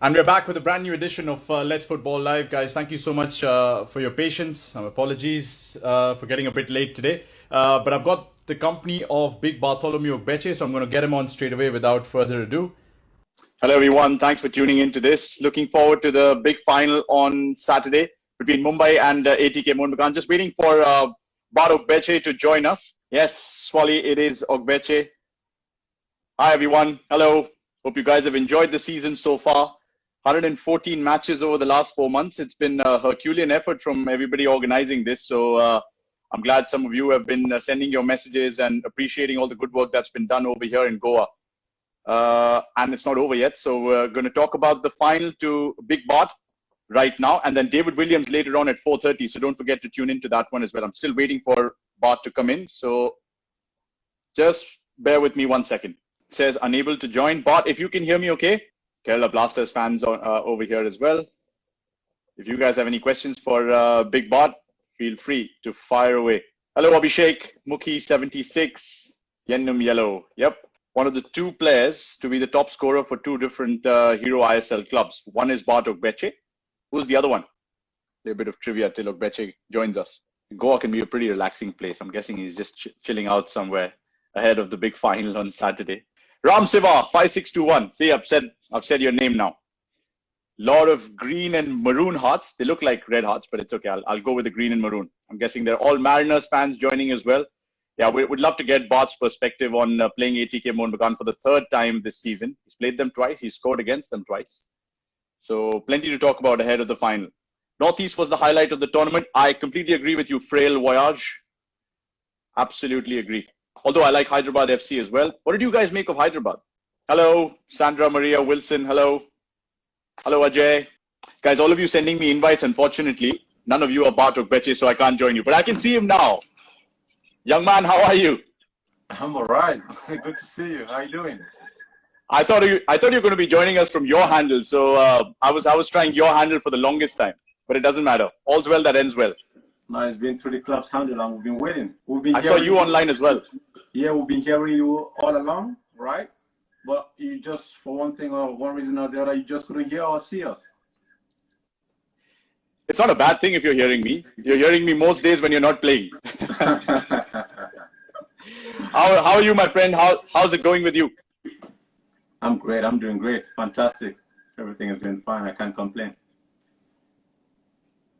And we're back with a brand new edition of Let's Football Live. Guys, thank you so much for your patience. Apologies for getting a bit late today. But I've got the company of Big Bartholomew Ogbeche, so I'm going to get him on straight away without further ado. Hello, everyone. Thanks for tuning into this. Looking forward to the big final on Saturday between Mumbai and ATK Mohun Bagan. Just waiting for Bart Ogbeche to join us. Yes, Swally, it is Ogbeche. Hi, everyone. Hello. Hope you guys have enjoyed the season so far. 114 matches over the last 4 months. It's been a Herculean effort from everybody organizing this. So I'm glad some of you have been sending your messages and appreciating all the good work that's been done over here in Goa. And it's not over yet. So we're going to talk about the final to Big Bart right now. And then David Williams later on at 4:30. So don't forget to tune into that one as well. I'm still waiting for Bart to come in. So just bear with me 1 second. It says unable to join. Bart, if you can hear me okay. Kerala Blasters fans over here as well. If you guys have any questions for Big Bart, feel free to fire away. Hello, Abhishek, Mukhi76, Yennum Yellow. Yep, one of the two players to be the top scorer for two different Hero ISL clubs. One is Bart Ogbeche. Who's the other one? A bit of trivia till Ogbeche joins us. Goa can be a pretty relaxing place. I'm guessing he's just chilling out somewhere ahead of the big final on Saturday. Ram Siva 5621. See, I've said your name now. Lot of green and maroon hearts. They look like red hearts, but it's okay. I'll go with the green and maroon. I'm guessing they're all Mariners fans joining as well. Yeah, we'd love to get Bart's perspective on playing ATK Mohun Bagan for the third time this season. He's played them twice. He's scored against them twice. So plenty to talk about ahead of the final. Northeast was the highlight of the tournament. I completely agree with you, Frail Voyage. Absolutely agree. Although I like Hyderabad FC as well. What did you guys make of Hyderabad? Hello, Sandra Maria Wilson. Hello. Hello, Ajay. Guys, all of you sending me invites. Unfortunately, none of you are Bart Ogbeche, so I can't join you. But I can see him now. Young man, how are you? I'm all right. Good to see you. How are you doing? I thought you were going to be joining us from your handle. So I was trying your handle for the longest time. But it doesn't matter. All's well that ends well. No, it's been through the club's handle and we've been waiting. I saw you online as well. Yeah, we've been hearing you all along, right? But you just, for one thing or one reason or the other, you just couldn't hear or see us. It's not a bad thing if you're hearing me. You're hearing me most days when you're not playing. How are you, my friend? How's it going with you? I'm great. I'm doing great. Fantastic. Everything has been fine. I can't complain.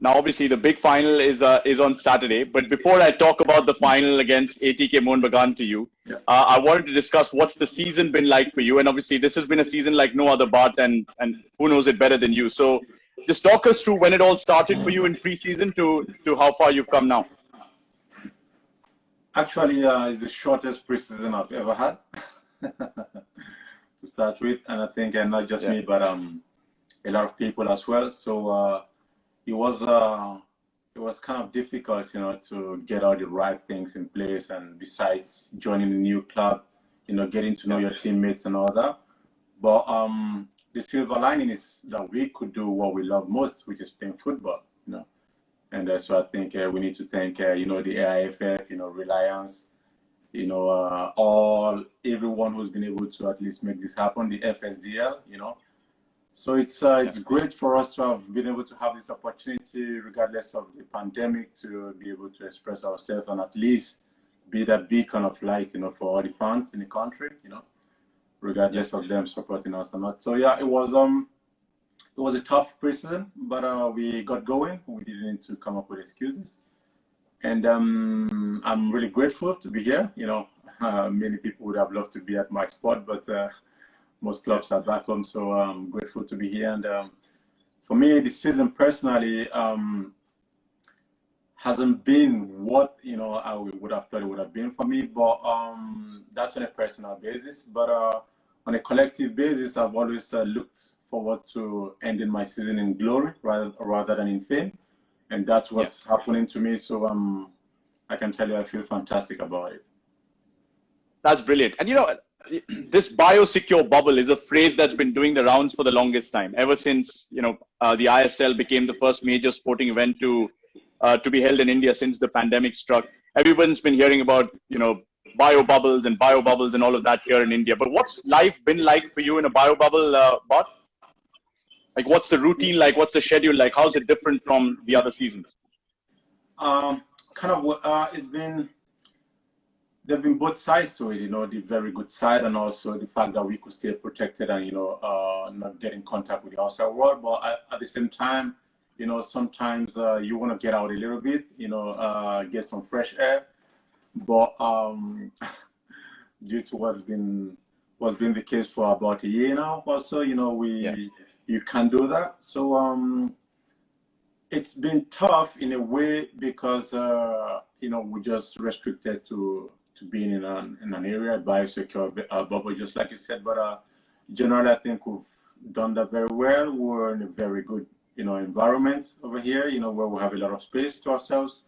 Now, obviously, the big final is on Saturday. But before I talk about the final against ATK Mohun Bagan to you, I wanted to discuss what's the season been like for you. And obviously, this has been a season like no other, Bart, and who knows it better than you. So just talk us through when it all started for you in pre-season to how far you've come now. Actually, it's the shortest pre-season I've ever had to start with. And I think not just me, but a lot of people as well. So it was kind of difficult, to get all the right things in place, and besides joining a new club, getting to know your teammates and all that. But the silver lining is that we could do what we love most, which is playing football, And so I think we need to thank, the AIFF, Reliance, everyone who's been able to at least make this happen, the FSDL, So it's great for us to have been able to have this opportunity, regardless of the pandemic, to be able to express ourselves and at least be that beacon of light, for all the fans in the country, regardless of them supporting us or not. So yeah, it was a tough preseason, but we got going. We didn't need to come up with excuses, and I'm really grateful to be here. Many people would have loved to be at my spot, but most clubs are back home, so I'm grateful to be here. And for me, the season personally hasn't been what I would have thought it would have been for me, but that's on a personal basis. But on a collective basis, I've always looked forward to ending my season in glory rather than in fame, and that's what's happening to me. So I can tell you, I feel fantastic about it. That's brilliant. And this biosecure bubble is a phrase that's been doing the rounds for the longest time, ever since the ISL became the first major sporting event to be held in India since the pandemic struck. Everyone's been hearing about bio bubbles and all of that here in India. But what's life been like for you in a bio bubble, Bart? Like, what's the routine like? What's the schedule like? How's it different from the other seasons? There've been both sides to it, the very good side and also the fact that we could stay protected and, not get in contact with the outside world. But at the same time, sometimes you want to get out a little bit, get some fresh air. But due to what's been the case for about a year now or so, you can't do that. So it's been tough in a way because we're just restricted to being in an area, biosecure bubble, just like you said. But generally, I think we've done that very well. We're in a very good, environment over here, where we have a lot of space to ourselves.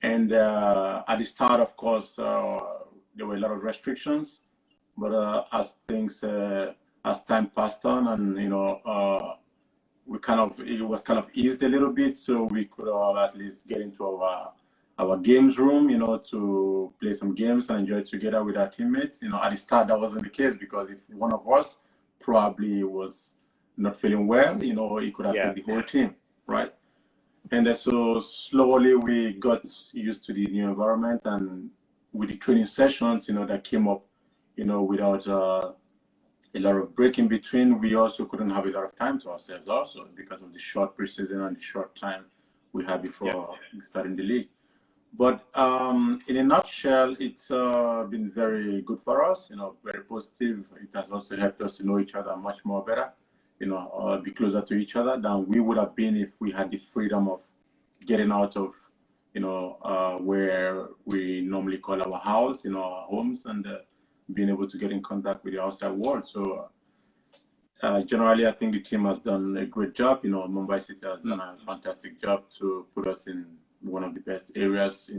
And at the start, of course, there were a lot of restrictions. But as time passed on, and it was kind of eased a little bit, so we could all at least get into our games room, to play some games and enjoy it together with our teammates. At the start, that wasn't the case because if one of us probably was not feeling well, it could affect the whole team, right? And so slowly we got used to the new environment, and with the training sessions, that came up, without a lot of break in between, we also couldn't have a lot of time to ourselves also because of the short preseason and the short time we had before starting the league. But in a nutshell, it's been very good for us, very positive. It has also helped us to know each other much more better, be closer to each other than we would have been if we had the freedom of getting out of, where we normally call our house, our homes, and being able to get in contact with the outside world. So generally, I think the team has done a great job. Mumbai City has done a fantastic job to put us in one of the best areas,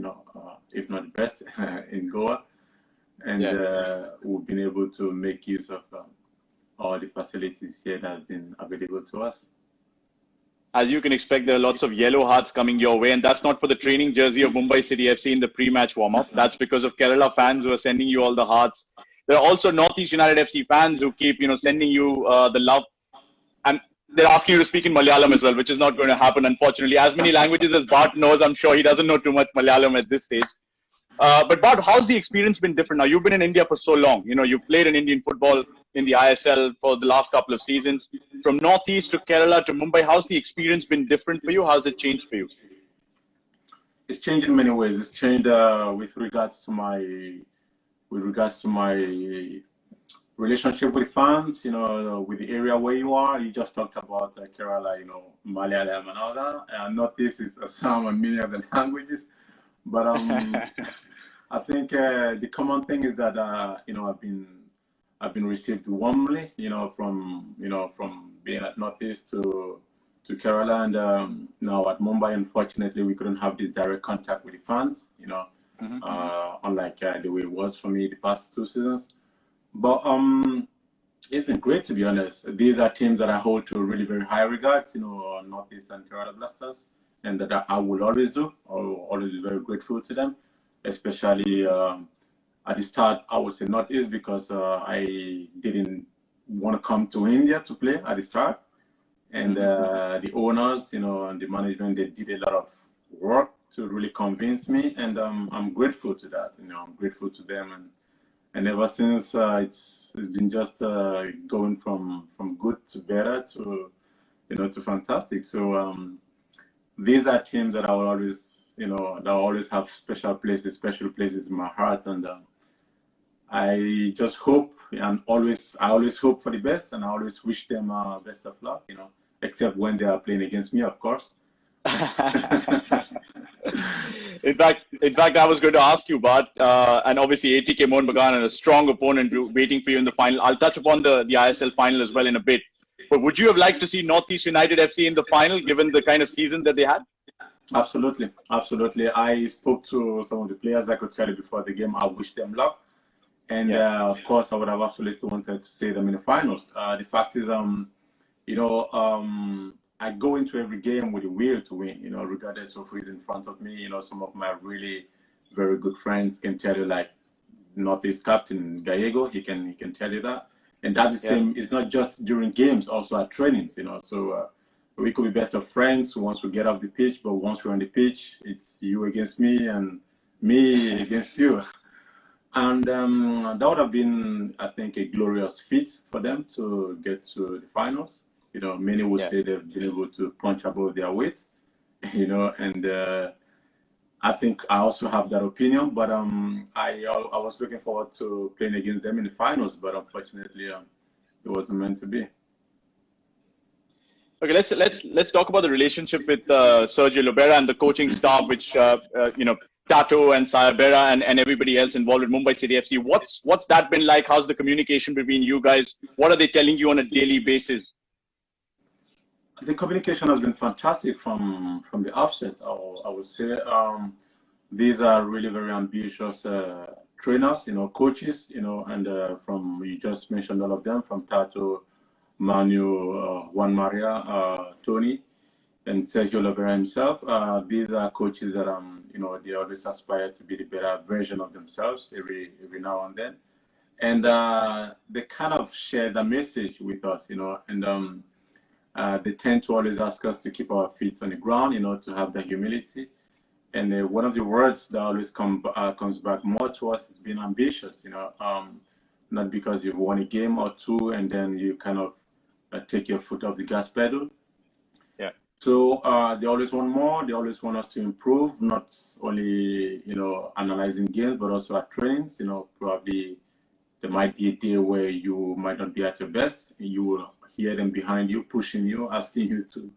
if not the best, in Goa. And we've been able to make use of all the facilities here that have been available to us. As you can expect, there are lots of yellow hearts coming your way, and that's not for the training jersey of Mumbai City FC in the pre-match warm-up. That's because of Kerala fans who are sending you all the hearts. There are also Northeast United FC fans who keep, sending you the love. And they're asking you to speak in Malayalam as well, which is not going to happen, unfortunately. As many languages as Bart knows, I'm sure he doesn't know too much Malayalam at this stage. But Bart, how's the experience been different now? You've been in India for so long. You've played in Indian football in the ISL for the last couple of seasons. From Northeast to Kerala to Mumbai, how's the experience been different for you? How's it changed for you? It's changed in many ways. It's changed with regards to my relationship with fans, with the area where you are. You just talked about Kerala, Malayalam and all that. Northeast is Assam and many other languages. But I think the common thing is that I've been received warmly, from being at Northeast to Kerala, and now at Mumbai. Unfortunately, we couldn't have this direct contact with the fans, unlike the way it was for me the past 2 seasons. But it's been great, to be honest. These are teams that I hold to really very high regards, Northeast and Kerala Blasters, and that I will always do. I will always be very grateful to them, especially at the start. I would say Northeast because I didn't want to come to India to play at the start, and the owners, and the management, they did a lot of work to really convince me, and I'm grateful to that. I'm grateful to them, and ever since it's been just going from good to better to to fantastic. So these are teams that I will always that always have special places in my heart, and I just hope I always hope for the best, and I always wish them best of luck. Except when they are playing against me, of course. In fact, I was going to ask you, Bart, and obviously ATK Mohun Bagan and a strong opponent waiting for you in the final. I'll touch upon the ISL final as well in a bit. But would you have liked to see Northeast United FC in the final, given the kind of season that they had? Absolutely. I spoke to some of the players. I could tell you before the game, I wish them luck. And of course, I would have absolutely wanted to see them in the finals. The fact is, I go into every game with a will to win, regardless of who is in front of me. Some of my really very good friends can tell you, like Northeast captain Gallego, he can tell you that. And that's the same. It's not just during games, also at trainings, you know. So we could be best of friends once we get off the pitch, but once we're on the pitch, it's you against me and me against you. And that would have been, I think, a glorious feat for them to get to the finals. You know, many would say they've been able to punch above their weight, you know, and I think I also have that opinion. But I was looking forward to playing against them in the finals, but unfortunately, it wasn't meant to be. Okay, let's talk about the relationship with Sergio Lobera and the coaching staff, which you know, Tato and Sayabera and everybody else involved with Mumbai City FC. What's that been like? How's the communication between you guys? What are they telling you on a daily basis? The communication has been fantastic from the offset. I would say these are really very ambitious trainers, you know, coaches, you know, and from you just mentioned all of them, from Tato, Manu, Juan Maria, Tony, and Sergio Lobera himself. These are coaches that you know, they always aspire to be the better version of themselves every now and then, and they kind of share the message with us, you know, and they tend to always ask us to keep our feet on the ground, you know, to have the humility. And one of the words that always comes back more to us is being ambitious, you know, not because you've won a game or two and then you kind of take your foot off the gas pedal. Yeah. So they always want more. They always want us to improve, not only, you know, analyzing games, but also at trainings. You know, probably there might be a day where you might not be at your best. You will hear them behind you, pushing you, asking you to,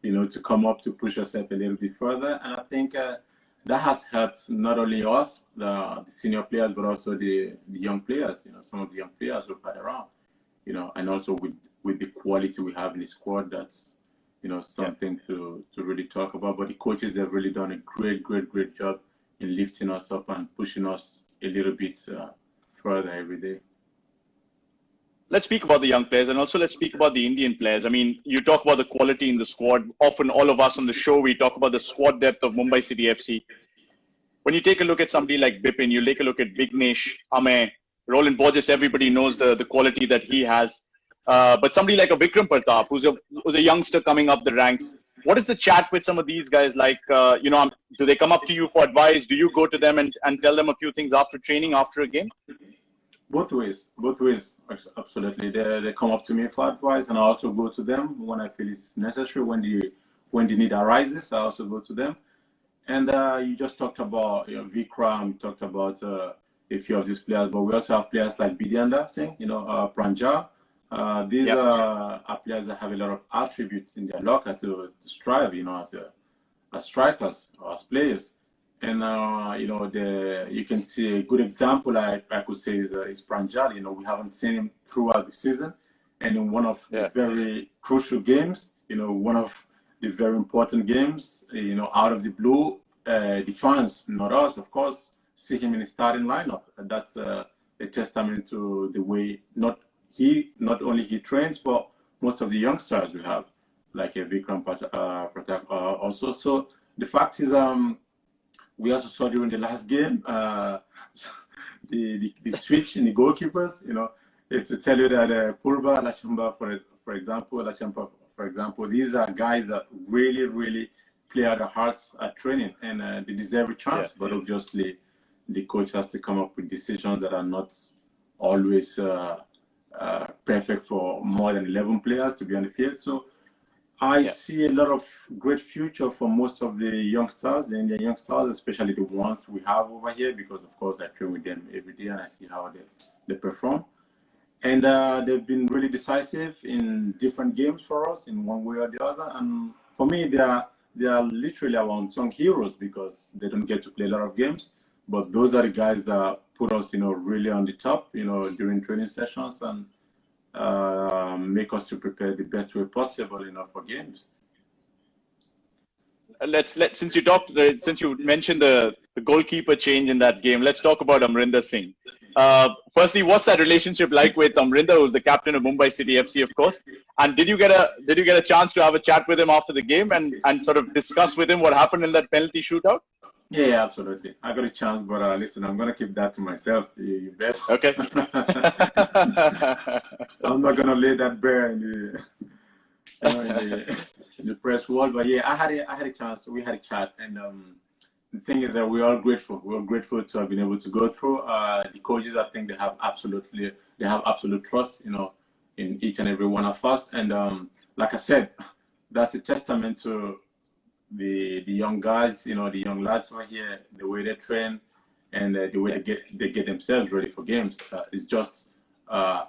you know, to come up, to push yourself a little bit further. And I think that has helped not only us, the senior players, but also the young players. You know, some of the young players who play around. You know, and also with the quality we have in the squad, that's, you know, something to really talk about. But the coaches, they've really done a great job in lifting us up and pushing us a little bit further every day. Let's speak about the young players, and also let's speak about the Indian players. I mean, you talk about the quality in the squad. Often all of us on the show, we talk about the squad depth of Mumbai City FC. When you take a look at somebody like Bipin, you take a look at Vignesh, Ame, Roland Borges, everybody knows the quality that he has. But somebody like a Vikram Pratap, who's a youngster coming up the ranks, what is the chat with some of these guys like? You know, do they come up to you for advice? Do you go to them and tell them a few things after training, after a game? Both ways, absolutely. They come up to me for advice, and I also go to them when I feel it's necessary. When the need arises, I also go to them. And you just talked about, you know, Vikram, talked about a few of these players, but we also have players like Amarinder Singh, you know, Pranjal. These are players that have a lot of attributes in their locker to strive, you know, as strikers or as players. And you know, you can see a good example, I could say, is Pranjal. You know, we haven't seen him throughout the season, and in one of the very crucial games, you know, one of the very important games, you know, out of the blue, the fans, not us, of course, see him in the starting lineup. And that's a testament to the way not only he trains, but most of the youngsters we have, like Vikram Pratap also. So the fact is, we also saw during the last game the switch in the goalkeepers. You know, is to tell you that Purba, Lachamba, for example, these are guys that really play out their hearts at training, and they deserve a chance. But obviously, the coach has to come up with decisions that are not always perfect for more than 11 players to be on the field. So I see a lot of great future for most of the youngsters, the Indian youngsters, especially the ones we have over here, because of course I train with them every day and I see how they perform. And they've been really decisive in different games for us in one way or the other. And for me, they are literally our unsung heroes because they don't get to play a lot of games. But those are the guys that put us, you know, really on the top, you know, during training sessions and make us to prepare the best way possible, you know, for games. Since you mentioned the goalkeeper change in that game, let's talk about Amarinder Singh. Firstly, what's that relationship like with Amarinder, who's the captain of Mumbai City FC, of course? And did you get a chance to have a chat with him after the game and sort of discuss with him what happened in that penalty shootout? Yeah, absolutely. I got a chance, but listen, I'm gonna keep that to myself. You bet. Okay. I'm not gonna lay that bare in the, in the press world. But yeah, I had a chance. We had a chat, and the thing is that we're all grateful. We're grateful to have been able to go through. The coaches, I think they have absolute trust, in each and every one of us. And like I said, that's a testament to the young guys, the young lads over here, the way they train and the way they get themselves ready for games. It's just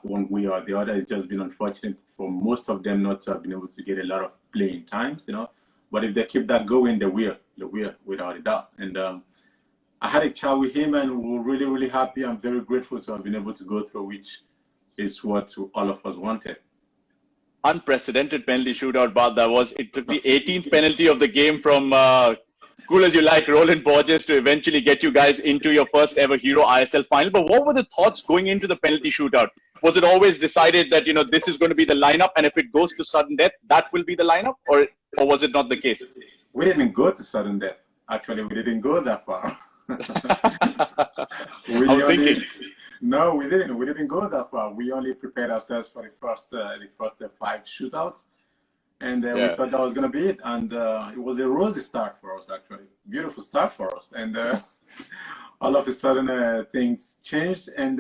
one way or the other. It's just been unfortunate for most of them not to have been able to get a lot of playing times. But if they keep that going, they will without a doubt. And I had a chat with him, and we were really, really happy. I'm very grateful to have been able to go through, which is what all of us wanted. Unprecedented penalty shootout, but it took the 18th penalty of the game from cool as you like Roland Borges to eventually get you guys into your first ever Hero ISL final. But what were the thoughts going into the penalty shootout? Was it always decided that this is going to be the lineup, and if it goes to sudden death, that will be the lineup, or was it not the case? We didn't go to sudden death. Actually, we didn't go that far. I was thinking. No, we didn't. We didn't go that far. We only prepared ourselves for the first 5 shootouts, and we thought that was going to be it. And it was a rosy start for us, actually. Beautiful start for us. And all of a sudden, things changed. And,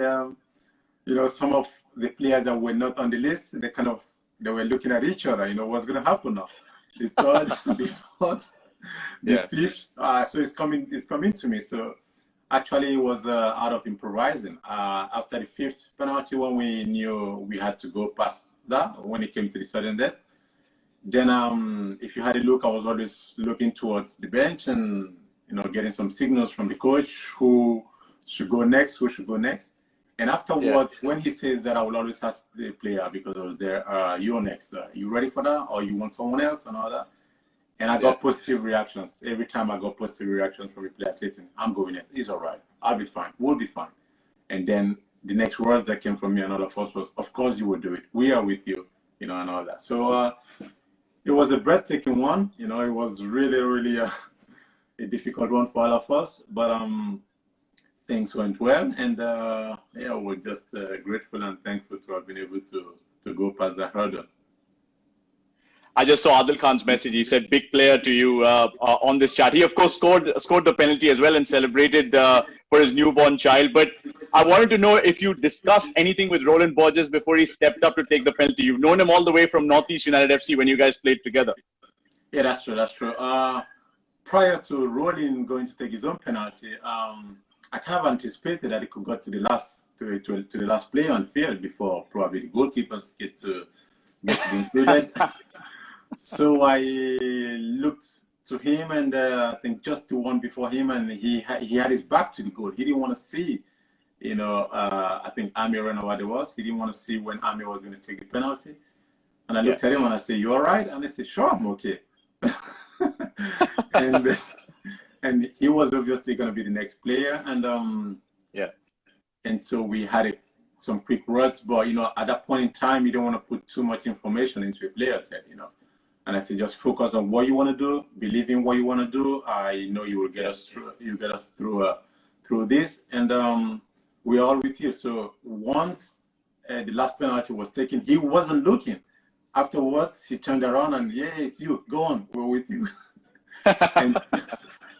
some of the players that were not on the list, they were looking at each other, what's going to happen now? The third, the fourth, the fifth. So it's coming to me. So actually, it was out of improvising. After the fifth penalty, when we knew we had to go past that, when it came to the sudden death, then if you had a look, I was always looking towards the bench and getting some signals from the coach who should go next, And afterwards, when he says that, I will always ask the player, because I was there, you're next. You ready for that, or you want someone else and all that? And I got positive reactions. Every time I got positive reactions from the players, listen, I'm going next. It's all right. I'll be fine. We'll be fine. And then the next words that came from me and all of us was, of course you will do it. We are with you, and all that. So it was a breathtaking one. It was really, really a difficult one for all of us. But things went well. And we're just grateful and thankful to have been able to go past that hurdle. I just saw Adil Khan's message. He said, big player to you on this chat. He, of course, scored the penalty as well and celebrated for his newborn child. But I wanted to know if you discussed anything with Roland Borges before he stepped up to take the penalty. You've known him all the way from Northeast United FC when you guys played together. Yeah, that's true. Prior to Roland going to take his own penalty, I kind of anticipated that he could go to the last player on field before probably the goalkeepers get to be included. So I looked to him, and I think just the one before him, and he had his back to the goal. He didn't want to see, I think Amir ran what it was. He didn't want to see when Amir was going to take the penalty. And I looked at him and I said, "You all right?" And he said, "Sure, I'm okay." and he was obviously going to be the next player, and and so we had some quick words, but at that point in time, you don't want to put too much information into a player's head, And I said, just focus on what you want to do, believe in what you want to do. I know you will get us through. You get us through this, and we're all with you. So once the last penalty was taken, he wasn't looking. Afterwards, he turned around and, yeah, it's you. Go on, we're with you.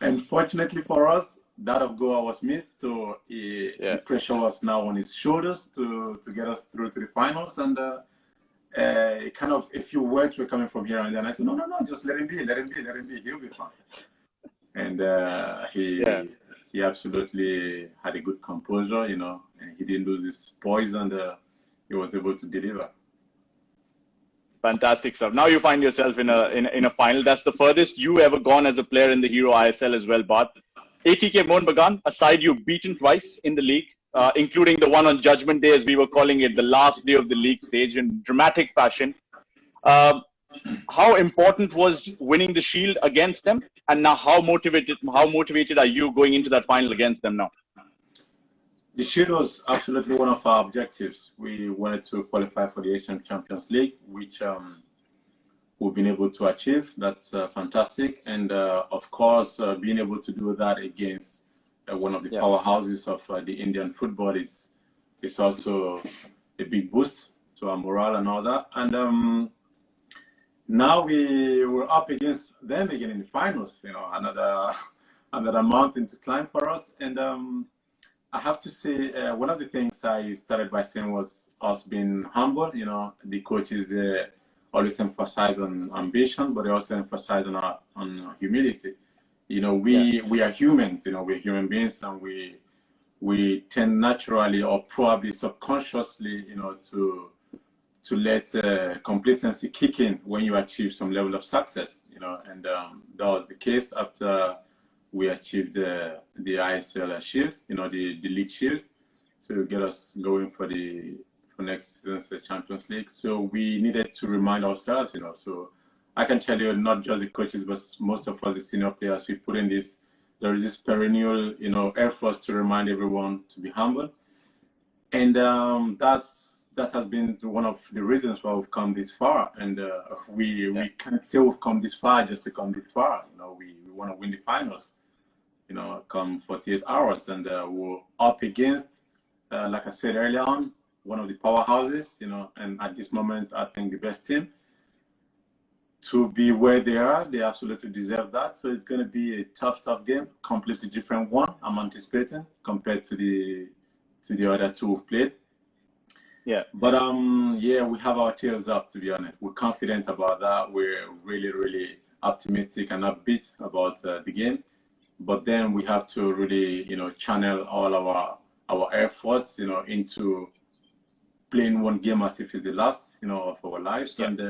and fortunately for us, that of goal was missed. So the pressure was now on his shoulders to get us through to the finals, and. Kind of a few words were coming from here and then. I said, no, just let him be, he'll be fine. And he absolutely had a good composure, and he didn't lose his poise, and he was able to deliver. Fantastic stuff. Now you find yourself in a final. That's the furthest you ever gone as a player in the Hero ISL as well, Bart. ATK Mohun Bagan, aside, you've beaten twice in the league. Including the one on Judgment Day, as we were calling it, the last day of the league stage, in dramatic fashion. How important was winning the Shield against them? And now how motivated are you going into that final against them now? The Shield was absolutely one of our objectives. We wanted to qualify for the Asian Champions League, which we've been able to achieve. That's fantastic. And of course, being able to do that against one of the powerhouses of the Indian football is also a big boost to our morale and all that. And now we were up against them again in the finals. Another mountain to climb for us. And I have to say, one of the things I started by saying was us being humble. The coaches always emphasize on ambition, but they also emphasize on humility. We are humans. We're human beings, and we tend naturally or probably subconsciously, to let complacency kick in when you achieve some level of success. And that was the case after we achieved the ISL Shield, the League Shield, to get us going for next season's Champions League. So we needed to remind ourselves, so I can tell you, not just the coaches, but most of us, the senior players, we put in there is this perennial, effort to remind everyone to be humble. And that has been one of the reasons why we've come this far. And we can't say we've come this far just to come this far. We want to win the finals, come 48 hours. And we're up against, like I said earlier on, one of the powerhouses, and at this moment, I think the best team. To be where they are, they absolutely deserve that. So it's going to be a tough game, completely different one, I'm anticipating, compared to the other two we've played. Yeah. But we have our tails up, to be honest. We're confident about that. We're really, really optimistic and upbeat about the game. But then we have to really, channel all our efforts, into playing one game as if it's the last, of our lives. Yeah. And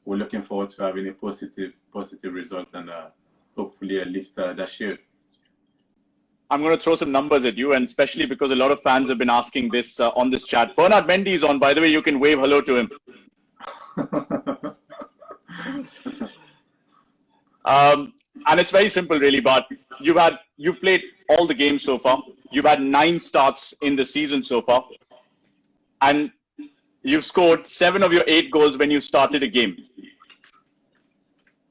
we're looking forward to having a positive result and hopefully lift that shield. I'm going to throw some numbers at you, and especially because a lot of fans have been asking this on this chat. Bernard Mendy is on, by the way. You can wave hello to him. And it's very simple, really. But you've played all the games so far. You've had 9 starts in the season so far, and you've scored 7 of your 8 goals when you started a game.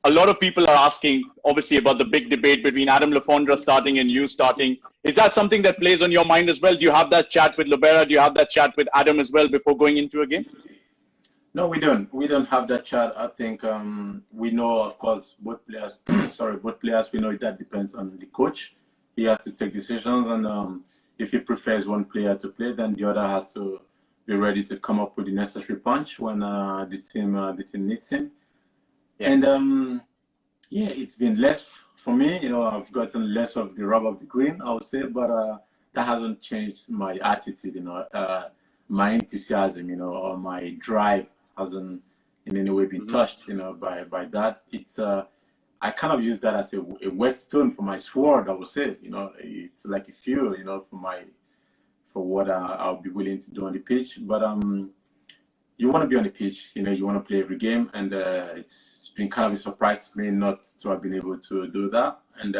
A lot of people are asking, obviously, about the big debate between Adam Lafondra starting and you starting. Is that something that plays on your mind as well? Do you have that chat with Libera? Do you have that chat with Adam as well before going into a game? No, we don't. We don't have that chat. I think we know, of course, both players. Both players. We know that depends on the coach. He has to take decisions, and if he prefers one player to play, then the other has to be ready to come up with the necessary punch when the team needs him. Yeah. And it's been less for me. I've gotten less of the rub of the green, I would say, but that hasn't changed my attitude. My enthusiasm, or my drive hasn't in any way been touched, by that. It's I kind of use that as a whetstone for my sword, I would say. It's like a fuel, for what I'll be willing to do on the pitch. But you want to be on the pitch, you want to play every game, and it's been kind of a surprise to me not to have been able to do that. And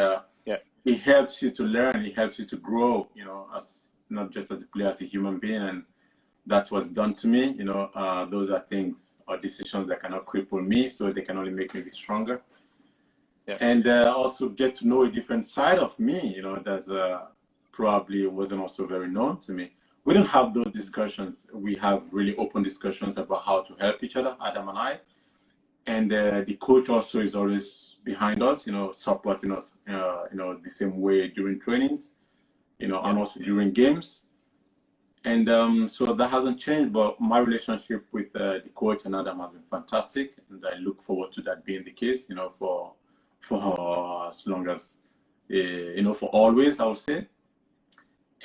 it helps you to learn, it helps you to grow, as not just as a player, as a human being. And that's what's done to me. Those are things or decisions that cannot cripple me, so they can only make me be stronger. Yeah. And also get to know a different side of me, that probably wasn't also very known to me. We don't have those discussions. We have really open discussions about how to help each other, Adam and I. And the coach also is always behind us, supporting us, the same way during trainings, and also during games. And so that hasn't changed, but my relationship with the coach and Adam has been fantastic. And I look forward to that being the case, for as long as, for always, I would say.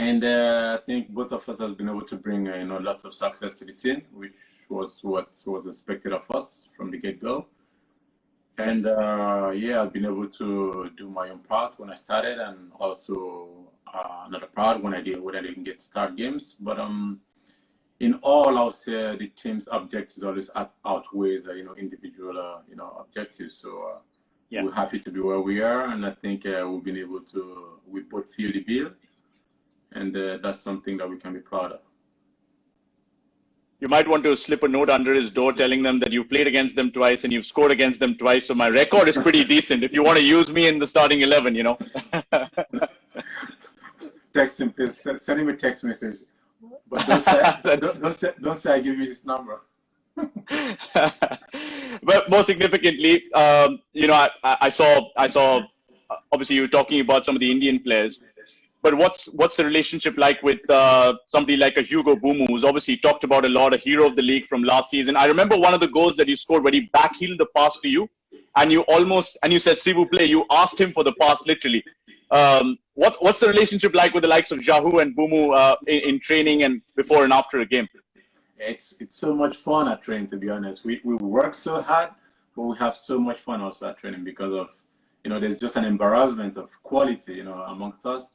And I think both of us have been able to bring, lots of success to the team, which was what was expected of us from the get-go. And I've been able to do my own part when I started, and also another part when I didn't get to start games. But in all, I would say the team's objectives always outweighs individual objectives. So we're happy to be where we are, and I think we've been able to both feel the bill, and that's something that we can be proud of. you might want to slip a note under his door telling them that you played against them twice and you've scored against them twice. So my record is pretty decent. If you want to use me in the starting 11, you know. Text him, please. Send him a text message. But don't say I give you his number. But more significantly, I saw. Obviously, you were talking about some of the Indian players. But what's the relationship like with somebody like a Hugo Bumu, who's obviously talked about a lot, a hero of the league from last season? I remember one of the goals that you scored where he backheeled the pass to you, and you said, "Si vous plaît," you asked him for the pass literally. What's the relationship like with the likes of Jahu and Bumu in training and before and after a game? It's so much fun at training, to be honest. We work so hard, but we have so much fun also at training because of, there's just an embarrassment of quality, amongst us.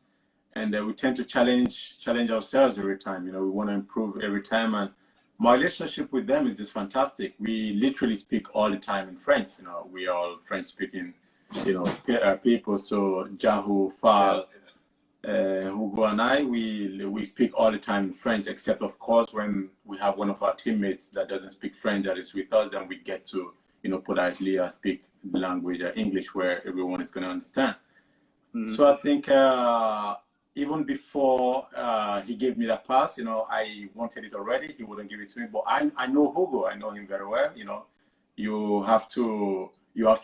And we tend to challenge ourselves every time. We want to improve every time. And my relationship with them is just fantastic. We literally speak all the time in French. We are all French-speaking, people. So Jahu, Fall, Hugo, and I, we speak all the time in French. Except, of course, when we have one of our teammates that doesn't speak French that is with us, then we get to, politely speak the language English where everyone is going to understand. Mm-hmm. So I think. Even before he gave me that pass, I wanted it already. He wouldn't give it to me. But I know Hugo. I know him very well. You have to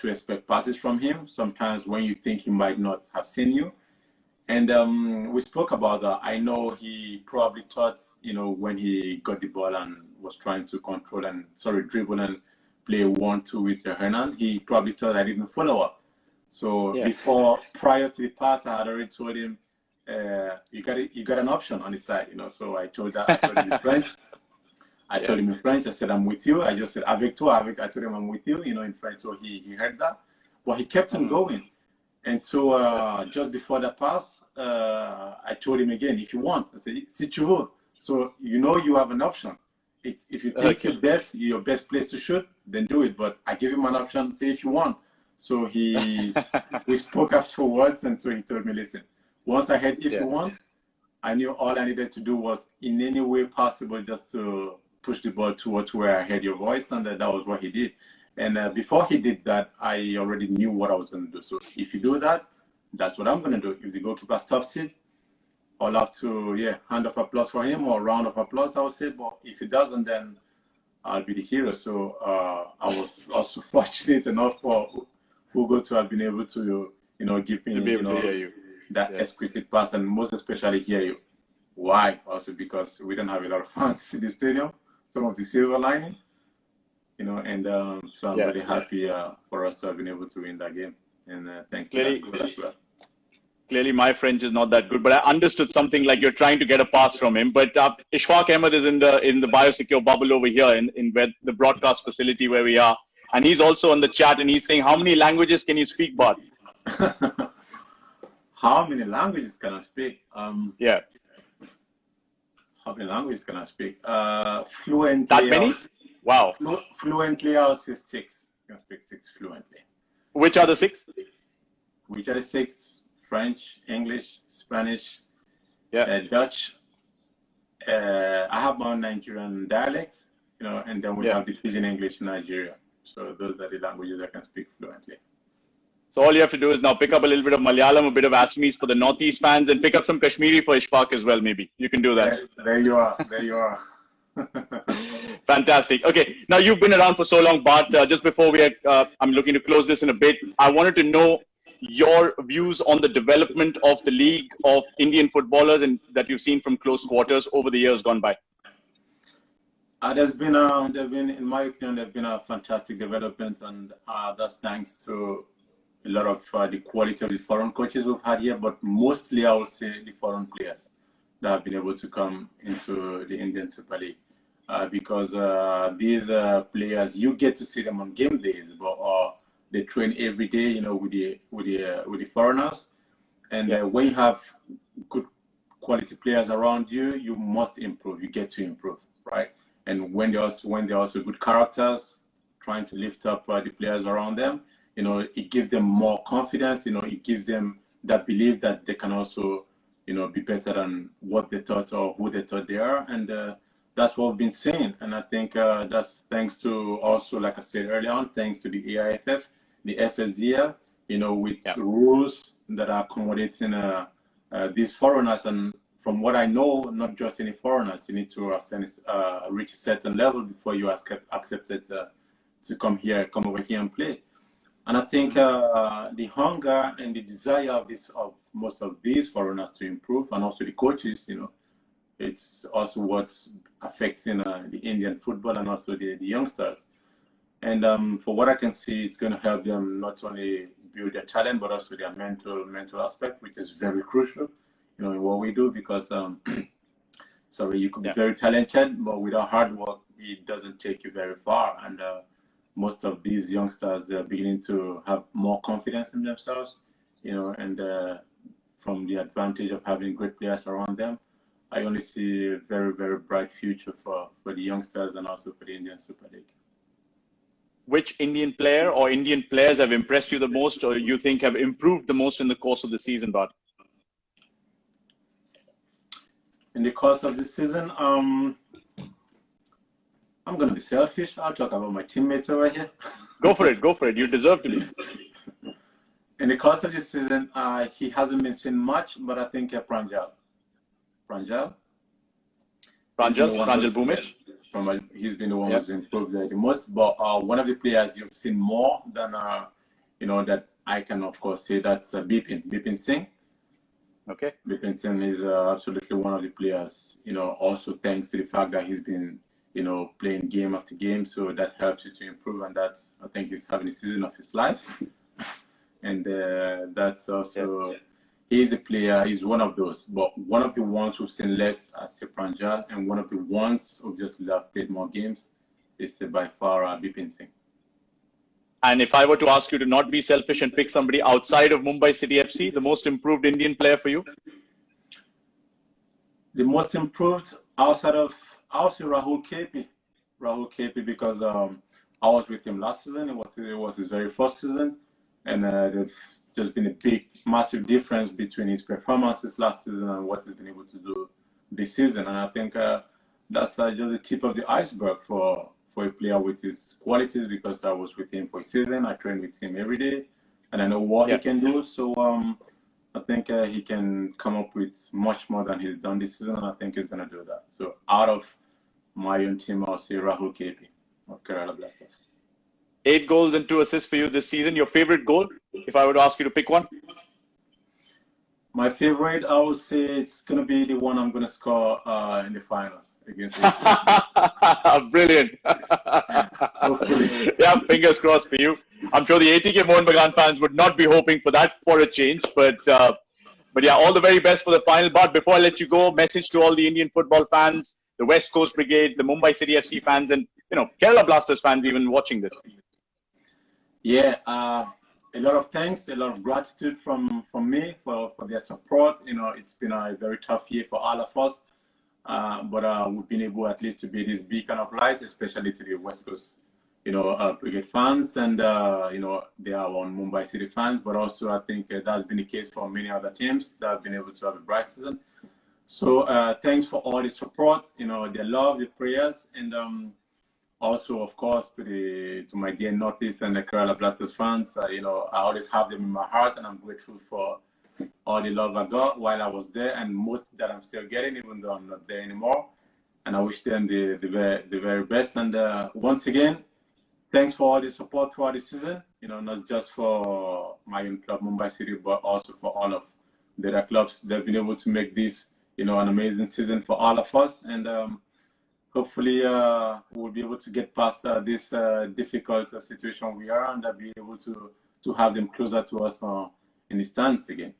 expect passes from him. Sometimes when you think he might not have seen you. And we spoke about that. I know he probably thought, when he got the ball and was trying to dribble and play 1-2 with Hernan, he probably thought I didn't follow up. So prior to the pass, I had already told him, you got an option on the side, So I told him in French. I told him in French. I said, I'm with you. I just said, avec toi. I told him I'm with you, in French. So he heard that. But he kept on going. And so just before the pass, I told him again, if you want. I said, si tu veux. So you have an option. If you think your best place to shoot, then do it. But I gave him an option. Say if you want. So we spoke afterwards, and so he told me, listen. Once I had if you want, I knew all I needed to do was in any way possible just to push the ball towards where I heard your voice, and that was what he did. And before he did that, I already knew what I was going to do. So if you do that, that's what I'm going to do. If the goalkeeper stops it, I'll have to, hand of applause for him or round of applause, I would say. But if he doesn't, then I'll be the hero. So I was also fortunate enough for Hugo to have been able to, give me, that exquisite pass, and most especially hear you. Why? Also because we don't have a lot of fans in the stadium. Some of the silver lining, and so I'm very happy for us to have been able to win that game. And thanks to that as well. Clearly, my French is not that good, but I understood something like you're trying to get a pass from him. But Ishfaq Ahmed is in the Biosecure bubble over here in the broadcast facility where we are, and he's also on the chat, and he's saying, "How many languages can you speak, Bart?" How many languages can I speak? How many languages can I speak? Fluently. That many? Wow. Fluently, I'll say 6. I can speak 6 fluently. Which are the 6? Which are the 6? French, English, Spanish, Dutch. I have my own Nigerian dialects, and then we have the Pidgin English in Nigeria. So those are the languages I can speak fluently. So all you have to do is now pick up a little bit of Malayalam, a bit of Assamese for the Northeast fans, and pick up some Kashmiri for Ishfaq as well, maybe. You can do that. There you are. There you are. Fantastic. Okay, now you've been around for so long, Bart. Just before I'm looking to close this in a bit, I wanted to know your views on the development of the league of Indian footballers and that you've seen from close quarters over the years gone by. There's been, in my opinion, there's been a fantastic development, and that's thanks to a lot of the quality of the foreign coaches we've had here, but mostly I would say the foreign players that have been able to come into the Indian Super League. Because these players, you get to see them on game days, but they train every day, with the foreigners. And when you have good quality players around you, you must improve. You get to improve, right? And when they're also good characters, trying to lift up the players around them, it gives them more confidence. It gives them that belief that they can also, be better than what they thought or who they thought they are. And that's what we've been seeing. And I think that's thanks to also, like I said earlier on, thanks to the AIFF, the FSDL, with rules that are accommodating these foreigners. And from what I know, not just any foreigners, you need to reach a certain level before you are accepted to come over here and play. And I think the hunger and the desire of most of these foreigners to improve, and also the coaches, it's also what's affecting the Indian football and also the youngsters. And for what I can see, it's going to help them not only build their talent, but also their mental aspect, which is very crucial, in what we do, because you could be very talented, but without hard work, it doesn't take you very far. And most of these youngsters, they're beginning to have more confidence in themselves, and from the advantage of having great players around them, I only see a very, very bright future for the youngsters and also for the Indian Super League. Which Indian player or Indian players have impressed you the most, or you think have improved the most in the course of the season, Bart? In the course of the season, I'm going to be selfish. I'll talk about my teammates over here. Go for it. You deserve to be. In the course of the season, he hasn't been seen much, but I think Pranjal Bhumich. He's been the one who's improved the most. But one of the players you've seen more than, that I can, of course, say that's Bipin Singh. Okay. Bipin Singh is absolutely one of the players, also thanks to the fact that he's been, playing game after game. So that helps you to improve. And I think he's having a season of his life. And that's also... He's a player, he's one of those, but one of the ones who've seen less as Pranjal, and one of the ones who just have played more games is by far Bipin Singh. And if I were to ask you to not be selfish and pick somebody outside of Mumbai City FC, the most improved Indian player for you? The most improved outside of, I'll say Rahul KP. Rahul KP, because I was with him last season. It was his very first season, and there's just been a massive difference between his performances last season and what he's been able to do this season. And I think that's just the tip of the iceberg for a player with his qualities, because I was with him for a season. I trained with him every day, and I know what he can do. So I think he can come up with much more than he's done this season, and I think he's going to do that. So out of my own team, I'll say Rahul KP of Kerala Blasters. 8 goals and 2 assists for you this season. Your favorite goal, if I were to ask you to pick one? My favorite, I would say it's going to be the one I'm going to score in the finals against Brilliant. Yeah, fingers crossed for you. I'm sure the ATK Mohun Bagan fans would not be hoping for that for a change. But yeah, all the very best for the final. But before I let you go, message to all the Indian football fans, the West Coast Brigade, the Mumbai City FC fans, and Kerala Blasters fans even watching this. Yeah, a lot of thanks, a lot of gratitude from me for their support. It's been a very tough year for all of us, but we've been able at least to be this beacon of light, especially to the West Coast, Brigade fans, and they are on Mumbai City fans. But also, I think that's been the case for many other teams that have been able to have a bright season. So thanks for all the support, their love, the prayers, and also, of course, to my dear Northeast and the Kerala Blasters fans. I always have them in my heart, and I'm grateful for all the love I got while I was there, and most that I'm still getting, even though I'm not there anymore. And I wish them the very best. And once again, thanks for all the support throughout the season. Not just for my own club, Mumbai City, but also for all of the other clubs. They've been able to make this, an amazing season for all of us. And hopefully we'll be able to get past this difficult situation we are, and be able to have them closer to us in the stands again.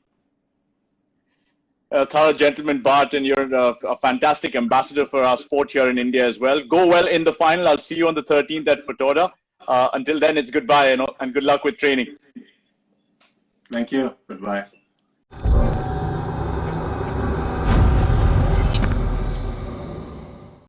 Thorough gentleman, Bart, and you're a fantastic ambassador for our sport here in India as well. Go well in the final. I'll see you on the 13th at Fatoda. Until then, it's goodbye, and good luck with training. Thank you. Goodbye.